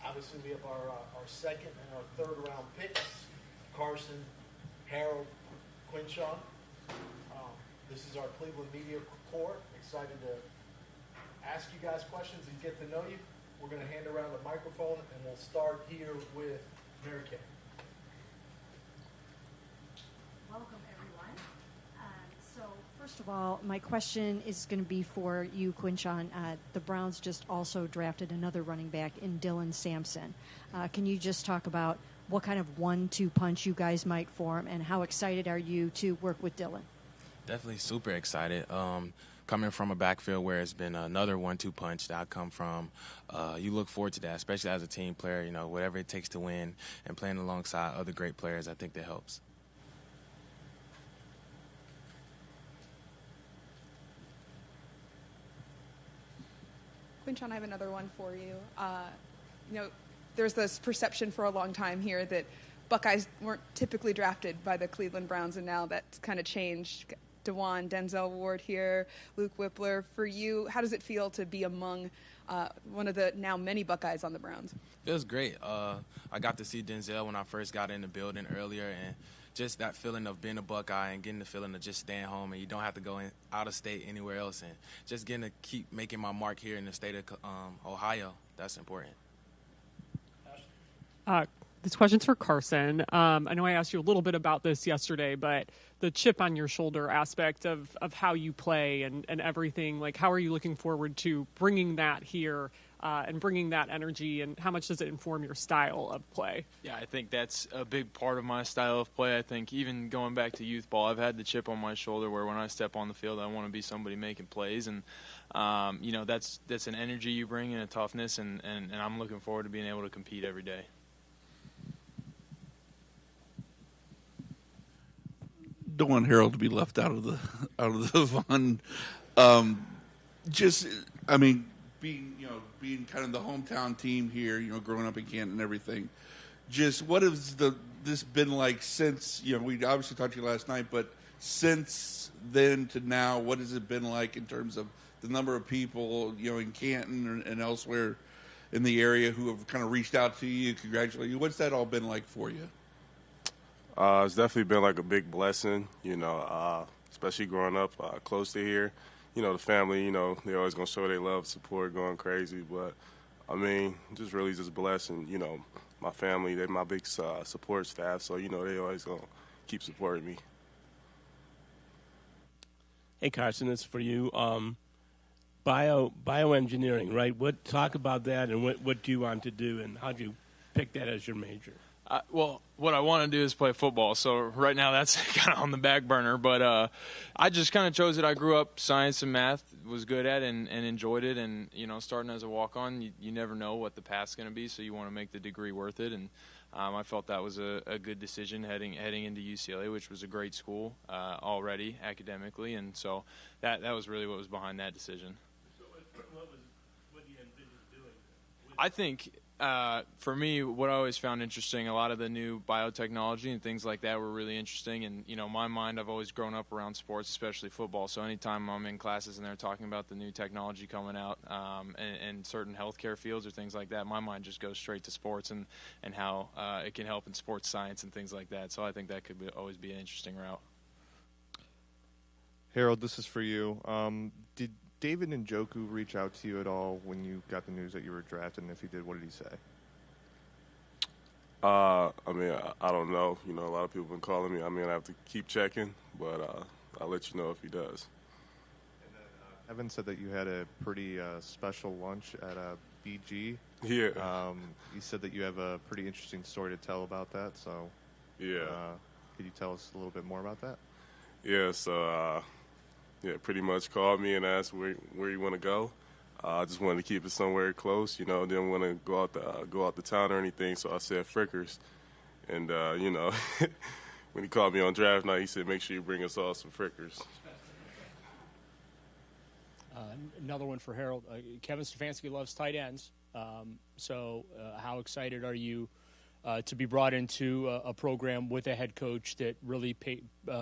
Obviously, we have our second and our third round picks, Carson, Harold, Quinshon. This is our Cleveland Media Corps. Excited to ask you guys questions and get to know you. We're going to hand around the microphone, and we'll start here with Mary Kay. Welcome, everyone. So, first of all, my question is going to be for you, Quinshon. The Browns just also drafted another running back in Dylan Sampson. Can you just talk about what kind of 1-2 punch you guys might form, and how excited are you to work with Dylan? Definitely super excited. Coming from a backfield where it's been another 1-2 punch that I come from, you look forward to that, especially as a team player. You know, whatever it takes to win, and playing alongside other great players, I think that helps. Quinshon, I have another one for you. There's this perception for a long time here that Buckeyes weren't typically drafted by the Cleveland Browns, and now that's kind of changed. DeJuan, Denzel Ward here, Luke Whippler. For you, how does it feel to be among one of the now many Buckeyes on the Browns? Feels great. I got to see Denzel when I first got in the building earlier, and just that feeling of being a Buckeye and getting the feeling of just staying home and you don't have to go out of state anywhere else, and just getting to keep making my mark here in the state of Ohio. That's important. This question's for Carson. I know I asked you a little bit about this yesterday, but the chip on your shoulder aspect of how you play and everything, like how are you looking forward to bringing that here and bringing that energy, and how much does it inform your style of play? Yeah, I think that's a big part of my style of play. I think even going back to youth ball, I've had the chip on my shoulder where when I step on the field, I want to be somebody making plays, and that's an energy you bring and a toughness, and I'm looking forward to being able to compete every day. Don't want Harold to be left out of the fun. Being kind of the hometown team here, growing up in Canton and everything. Just what has this been like since, we obviously talked to you last night, but since then to now, what has it been like in terms of the number of people, in Canton and elsewhere in the area who have kind of reached out to you, congratulate you? What's that all been like for you? It's definitely been like a big blessing, especially growing up close to here. The family, they're always going to show their love, support, going crazy. But, just really just blessing, my family, they're my big support staff. So, they always going to keep supporting me. Hey, Carson, it's for you. Bioengineering, right? Talk about that, and what do you want to do, and how do you pick that as your major? Well, what I want to do is play football, so right now that's kind of on the back burner. But I just kind of chose it. I grew up science and math, was good at and enjoyed it. And, starting as a walk-on, you never know what the path's going to be, so you want to make the degree worth it. And I felt that was a good decision heading into UCLA, which was a great school already academically. And so that was really what was behind that decision. So what do you envision doing? I think – for me, what I always found interesting, a lot of the new biotechnology and things like that were really interesting. And, my mind, I've always grown up around sports, especially football. So anytime I'm in classes and they're talking about the new technology coming out and certain healthcare fields or things like that, my mind just goes straight to sports and how it can help in sports science and things like that. So I think that could always be an interesting route. Harold, this is for you. Did David Njoku reach out to you at all when you got the news that you were drafted? And if he did, what did he say? I don't know. A lot of people have been calling me. I have to keep checking, but I'll let you know if he does. And then Evan said that you had a pretty special lunch at BG. Yeah. He said that you have a pretty interesting story to tell about that. So, yeah. Could you tell us a little bit more about that? Yeah. So. Pretty much called me and asked where you want to go. I just wanted to keep it somewhere close, didn't want to go out the town or anything, so I said Frickers. And, when he called me on draft night, he said, make sure you bring us all some Frickers. Another one for Harold. Kevin Stefanski loves tight ends. So how excited are you to be brought into a program with a head coach that really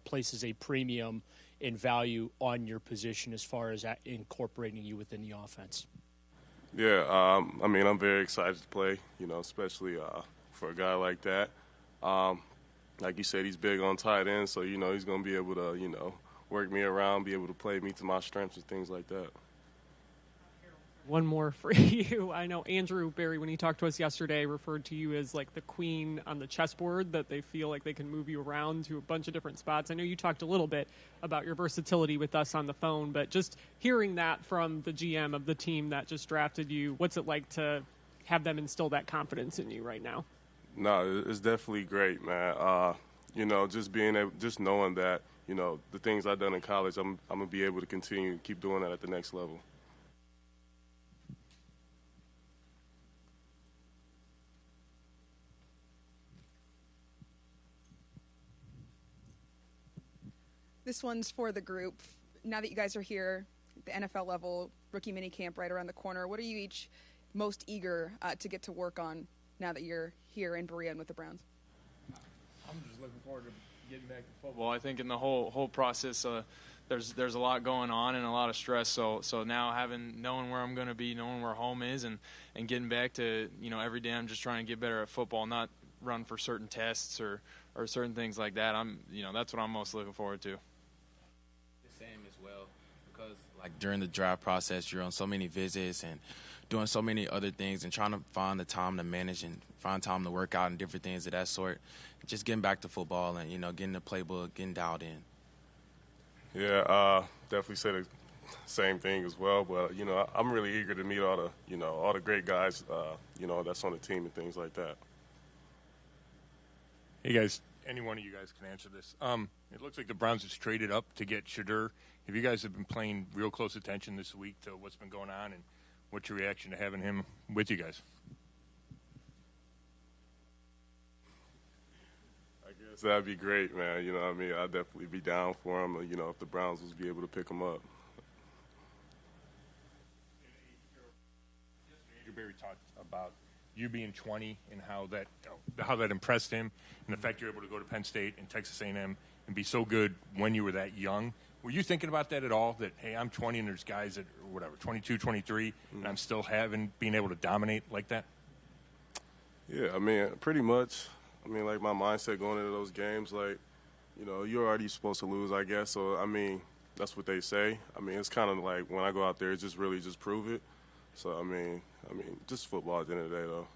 places a premium in value on your position as far as incorporating you within the offense? Yeah, I mean, I'm very excited to play, you know, especially for a guy like that. Like you said, he's big on tight ends, so, you know, he's going to be able to, you know, work me around, be able to play me to my strengths and things like that. One more for you. I know Andrew Barry, when he talked to us yesterday, referred to you as like the queen on the chessboard, that they feel like they can move you around to a bunch of different spots. I know you talked a little bit about your versatility with us on the phone, but just hearing that from the GM of the team that just drafted you, what's it like to have them instill that confidence in you right now? No, it's definitely great, man. You know, just being able, just knowing that, you know, the things I've done in college, I'm going to be able to continue to keep doing that at the next level. This one's for the group. Now that you guys are here, the NFL level, rookie minicamp right around the corner, what are you each most eager to get to work on now that you're here in Berea and with the Browns? I'm just looking forward to getting back to football. I think in the whole process, there's a lot going on and a lot of stress. So now knowing where I'm going to be, knowing where home is, and getting back to, you know, every day I'm just trying to get better at football, not run for certain tests or certain things like that. That's what I'm most looking forward to. The same as well, because like during the draft process, you're on so many visits and doing so many other things and trying to find the time to manage and find time to work out and different things of that sort. Just getting back to football and, you know, getting the playbook, getting dialed in. Yeah, definitely say the same thing as well. But, you know, I'm really eager to meet all the great guys, you know, that's on the team and things like that. Hey, guys. Any one of you guys can answer this. It looks like the Browns just traded up to get Shadur. Have you guys been paying real close attention this week to what's been going on, and what's your reaction to having him with you guys? I guess that'd be great, man. You know what I mean? I'd definitely be down for him, you know, if the Browns was be able to pick him up. Andrew Barry talked about you being 20 and how that impressed him, and the fact you're able to go to Penn State and Texas A&M and be so good when you were that young. Were you thinking about that at all? That, hey, I'm 20 and there's guys that are whatever, 22, 23, and I'm still being able to dominate like that? Yeah, I mean, pretty much. I mean, like my mindset going into those games, like, you know, you're already supposed to lose, I guess. So, I mean, that's what they say. I mean, it's kind of like when I go out there, it's just really just prove it. So, I mean, just football at the end of the day, though.